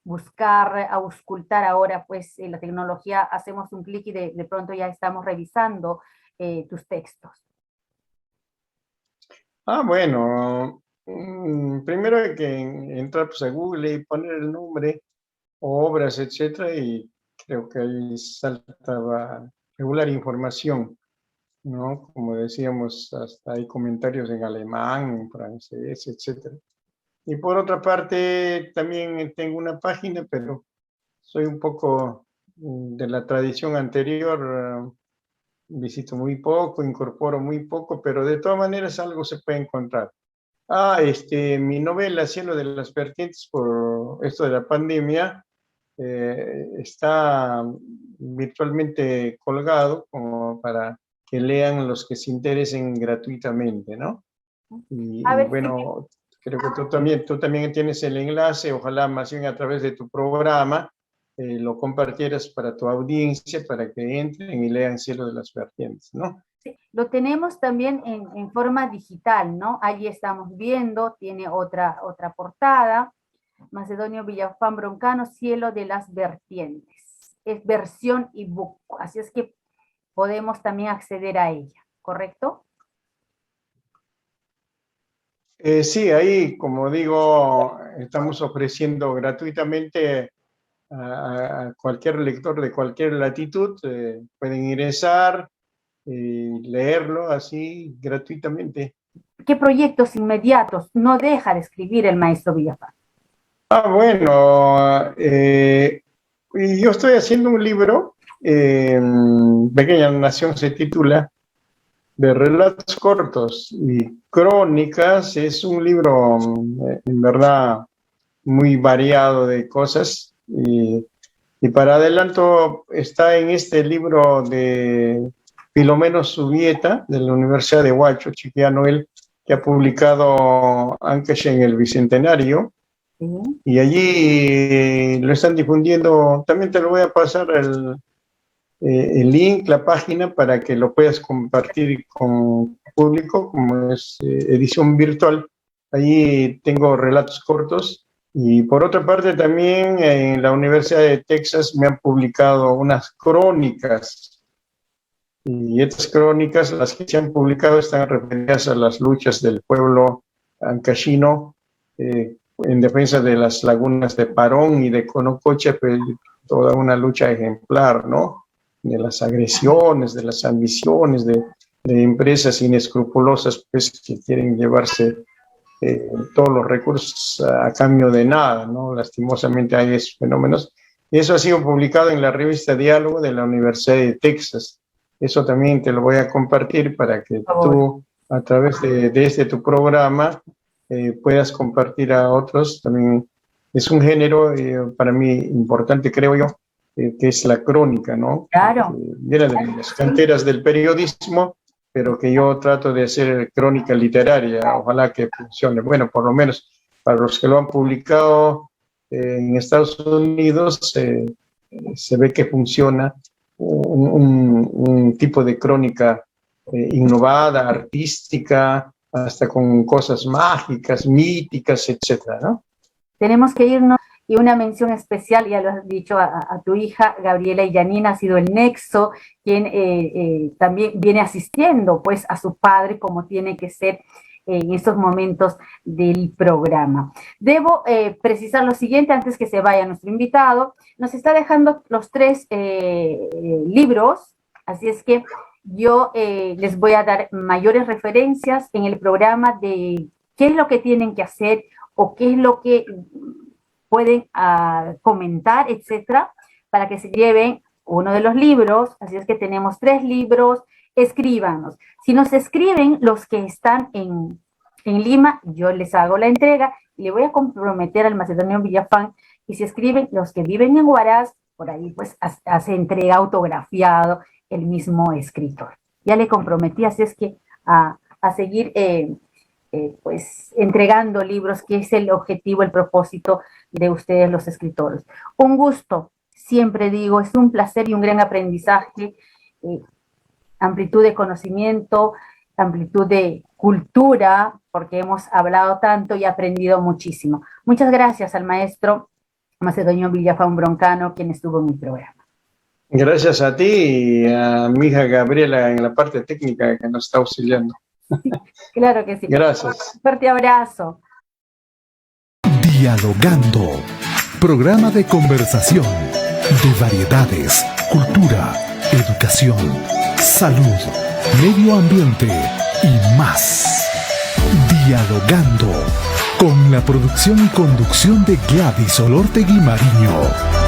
buscar, auscultar ahora, pues la tecnología, hacemos un clic y de pronto ya estamos revisando tus textos. Bueno, primero hay que entrar pues, a Google y poner el nombre, obras, etcétera, y creo que ahí salta regular información, ¿no? Como decíamos, hasta hay comentarios en alemán, en francés, etcétera. Y por otra parte, también tengo una página, pero soy un poco de la tradición anterior, visito muy poco, incorporo muy poco, pero de todas maneras algo se puede encontrar. Mi novela Cielo de las Vertientes, por esto de la pandemia, está virtualmente colgado como para que lean los que se interesen gratuitamente, ¿no? A Y ver si bueno, creo que tú también tienes el enlace, ojalá más bien a través de tu programa lo compartieras para tu audiencia, para que entren y lean Cielo de las Vertientes, ¿no? lo tenemos también en forma digital, ¿no? Allí estamos viendo, tiene otra portada, Macedonio Villafán Broncano, Cielo de las Vertientes. Es versión ebook, así es que podemos también acceder a ella, ¿correcto? Sí, ahí, como digo, estamos ofreciendo gratuitamente a cualquier lector de cualquier latitud, pueden ingresar y leerlo así gratuitamente. ¿Qué proyectos inmediatos no deja de escribir el maestro Villafán? Bueno, yo estoy haciendo un libro, Pequeña Nación se titula, de relatos cortos y crónicas. Es un libro, en verdad, muy variado de cosas. Y para adelanto, está en este libro de Filomeno Zubieta, de la Universidad de Huacho, Chiquiano, él, que ha publicado Ancash en el Bicentenario. ¿Sí? Y allí lo están difundiendo. También te lo voy a pasar el link, la página, para que lo puedas compartir con el público, como es edición virtual. Allí tengo relatos cortos. Y por otra parte, también en la Universidad de Texas me han publicado unas crónicas. Y estas crónicas, las que se han publicado, están referidas a las luchas del pueblo ancashino en defensa de las lagunas de Parón y de Conocoche, pues, toda una lucha ejemplar, ¿no? De las agresiones, de las ambiciones de empresas inescrupulosas, pues, que quieren llevarse todos los recursos a cambio de nada, ¿no? Lastimosamente hay esos fenómenos. Eso ha sido publicado en la revista Diálogo de la Universidad de Texas. Eso también te lo voy a compartir para que tú, a través de tu programa, puedas compartir a otros. También es un género para mí importante, creo yo, que es la crónica, ¿no? Claro. Viene de las canteras del periodismo, pero que yo trato de hacer crónica literaria. Ojalá que funcione. Bueno, por lo menos para los que lo han publicado en Estados Unidos, se ve que funciona un tipo de crónica innovada, artística, hasta con cosas mágicas, míticas, etcétera, ¿no? Tenemos que irnos, y una mención especial, ya lo has dicho, a tu hija Gabriela Yanina, ha sido el nexo, quien también viene asistiendo pues a su padre como tiene que ser en estos momentos del programa. Debo precisar lo siguiente antes que se vaya nuestro invitado. Nos está dejando los 3 libros, así es que yo les voy a dar mayores referencias en el programa de qué es lo que tienen que hacer o qué es lo que pueden comentar, etcétera, para que se lleven uno de los libros. Así es que tenemos 3 libros. Escríbanos. Si nos escriben los que están en Lima, yo les hago la entrega y le voy a comprometer al Macedonio Villafán. Y si escriben los que viven en Huaraz, por ahí pues hace entrega autografiado el mismo escritor. Ya le comprometí, así es que a seguir pues entregando libros, que es el objetivo, el propósito de ustedes los escritores. Un gusto, siempre digo, es un placer y un gran aprendizaje, amplitud de conocimiento, amplitud de cultura, porque hemos hablado tanto y aprendido muchísimo. Muchas gracias al maestro Macedonio Villafán Broncano, quien estuvo en mi programa. Gracias a ti y a mi hija Gabriela en la parte técnica que nos está auxiliando. Claro que sí. Gracias. Un fuerte abrazo. Dialogando, programa de conversación, de variedades, cultura, educación, salud, medio ambiente y más. Dialogando, con la producción y conducción de Gladys Olortegui Mariño.